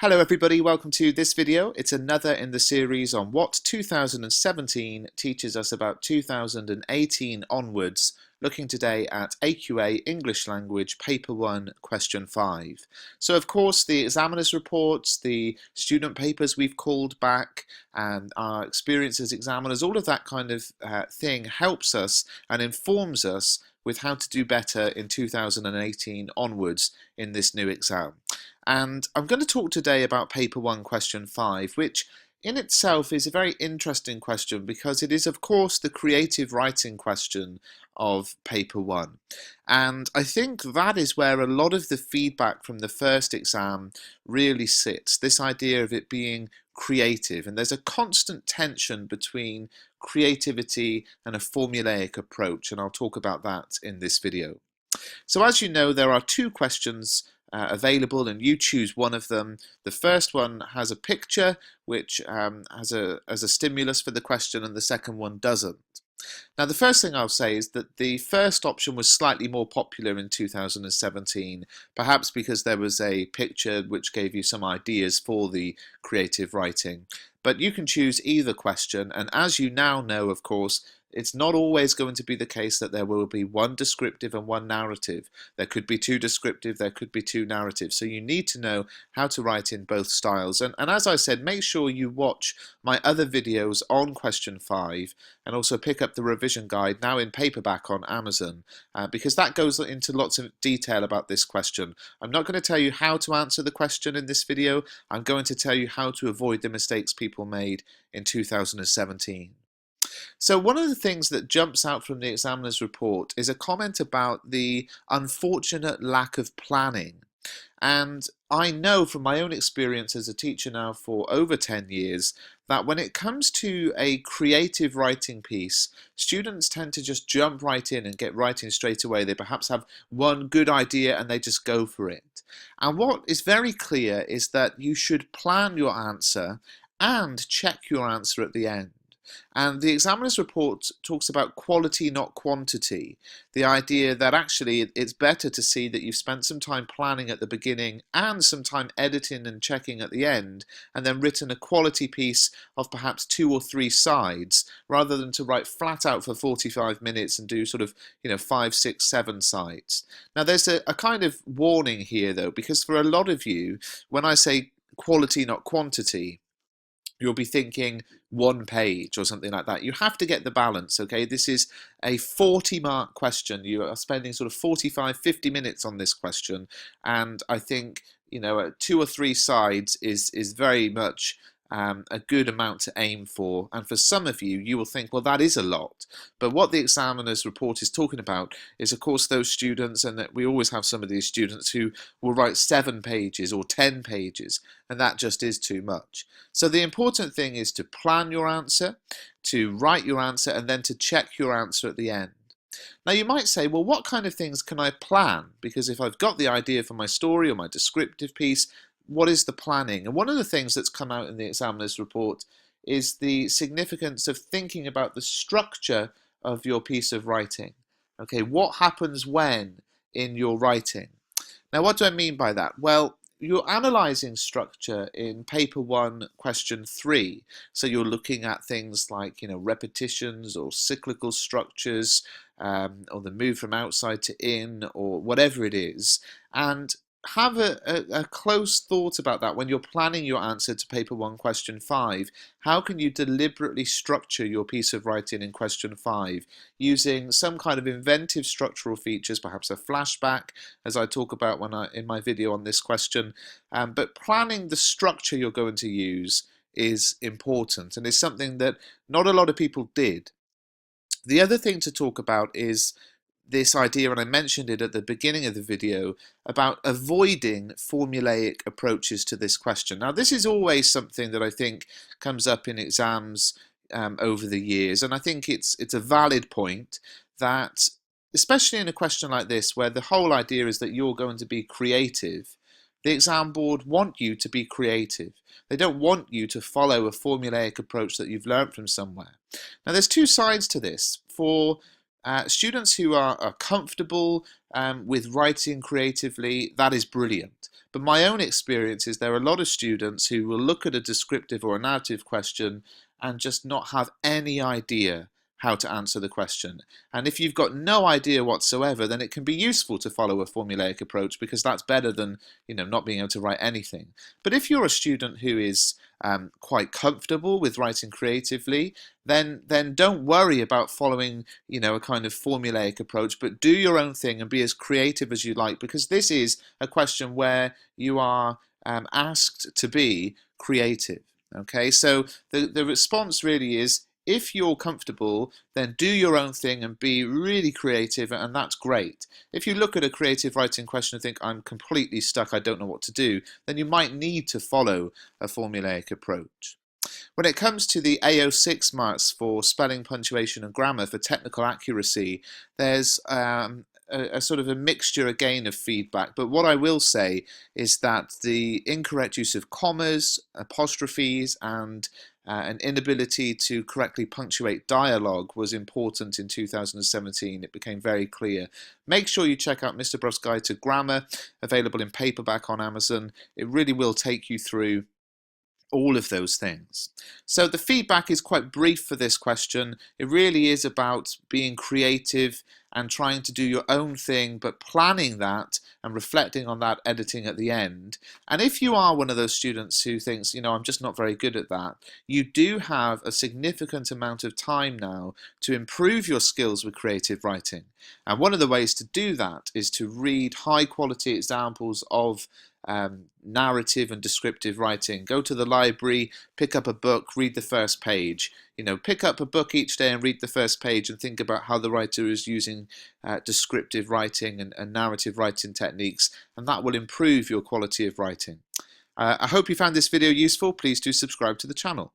Hello everybody, welcome to this video. It's another in the series on what 2017 teaches us about 2018 onwards, looking today at AQA English Language Paper 1 Question 5. So of course the examiner's reports, the student papers we've called back, and our experience as examiners, all of that kind of thing helps us and informs us with how to do better in 2018 onwards in this new exam. And I'm going to talk today about Paper 1 Question 5, which in itself is a very interesting question because it is, of course, the creative writing question of Paper 1. And I think that is where a lot of the feedback from the first exam really sits, this idea of it being creative. And there's a constant tension between creativity and a formulaic approach, and I'll talk about that in this video. So as you know, there are two questions available and you choose one of them. The first one has a picture which has a stimulus for the question, and the second one doesn't. Now the first thing I'll say is that the first option was slightly more popular in 2017, perhaps because there was a picture which gave you some ideas for the creative writing. But you can choose either question, and as you now know, of course, it's not always going to be the case that there will be one descriptive and one narrative. There could be two descriptive, there could be two narratives. So you need to know how to write in both styles. And as I said, make sure you watch my other videos on question 5 and also pick up the revision guide now in paperback on Amazon because that goes into lots of detail about this question. I'm not going to tell you how to answer the question in this video. I'm going to tell you how to avoid the mistakes people made in 2017. So one of the things that jumps out from the examiner's report is a comment about the unfortunate lack of planning. And I know from my own experience as a teacher now for over 10 years that when it comes to a creative writing piece, students tend to just jump right in and get writing straight away. They perhaps have one good idea and they just go for it. And what is very clear is that you should plan your answer and check your answer at the end. And the examiner's report talks about quality, not quantity. The idea that actually it's better to see that you've spent some time planning at the beginning and some time editing and checking at the end, and then written a quality piece of perhaps 2 or 3 sides, rather than to write flat out for 45 minutes and do sort of, 5, 6, 7 sides. Now there's a kind of warning here though, because for a lot of you, when I say quality, not quantity, you'll be thinking 1 page or something like that. You have to get the balance, okay? This is a 40-mark question. You are spending sort of 45, 50 minutes on this question, and I think, 2 or 3 sides is very much a good amount to aim for. And for some of you, you will think, well, that is a lot. But what the examiner's report is talking about is, of course, those students, and that we always have some of these students who will write 7 pages or 10 pages, and that just is too much. So the important thing is to plan your answer, to write your answer, and then to check your answer at the end. Now you might say, well, what kind of things can I plan? Because if I've got the idea for my story or my descriptive piece, what is the planning? And one of the things that's come out in the examiner's report is the significance of thinking about the structure of your piece of writing. Okay, what happens when in your writing? Now, what do I mean by that? Well, you're analysing structure in paper 1, question 3. So you're looking at things like, repetitions or cyclical structures, or the move from outside to in, or whatever it is. And have a close thought about that when you're planning your answer to paper 1 question 5. How can you deliberately structure your piece of writing in question 5 using some kind of inventive structural features, perhaps a flashback, as I talk about in my video on this question, but planning the structure you're going to use is important and is something that not a lot of people did. The other thing to talk about is this idea, and I mentioned it at the beginning of the video, about avoiding formulaic approaches to this question. Now, this is always something that I think comes up in exams over the years, and I think it's a valid point that, especially in a question like this, where the whole idea is that you're going to be creative, the exam board want you to be creative. They don't want you to follow a formulaic approach that you've learned from somewhere. Now, there's 2 sides to this. For Students who are comfortable with writing creatively, that is brilliant. But my own experience is there are a lot of students who will look at a descriptive or a narrative question and just not have any idea how to answer the question. And if you've got no idea whatsoever, then it can be useful to follow a formulaic approach, because that's better than, not being able to write anything. But if you're a student who is quite comfortable with writing creatively, then don't worry about following, a kind of formulaic approach, but do your own thing and be as creative as you like, because this is a question where you are asked to be creative. Okay, so the response really is, if you're comfortable, then do your own thing and be really creative, and that's great. If you look at a creative writing question and think, I'm completely stuck, I don't know what to do, then you might need to follow a formulaic approach. When it comes to the AO6 marks for spelling, punctuation and grammar for technical accuracy, there's a sort of a mixture again of feedback, but what I will say is that the incorrect use of commas, apostrophes and an inability to correctly punctuate dialogue was important in 2017. It became very clear. Make sure you check out Mr. Bruff's Guide to Grammar, available in paperback on Amazon. It really will take you through all of those things. So the feedback is quite brief for this question. It really is about being creative and trying to do your own thing, but planning that and reflecting on that, editing at the end. And if you are one of those students who thinks, I'm just not very good at that, you do have a significant amount of time now to improve your skills with creative writing. And one of the ways to do that is to read high quality examples of narrative and descriptive writing. Go to the library, pick up a book, read the first page. Pick up a book each day and read the first page and think about how the writer is using descriptive writing and narrative writing techniques, and that will improve your quality of writing. I hope you found this video useful. Please do subscribe to the channel.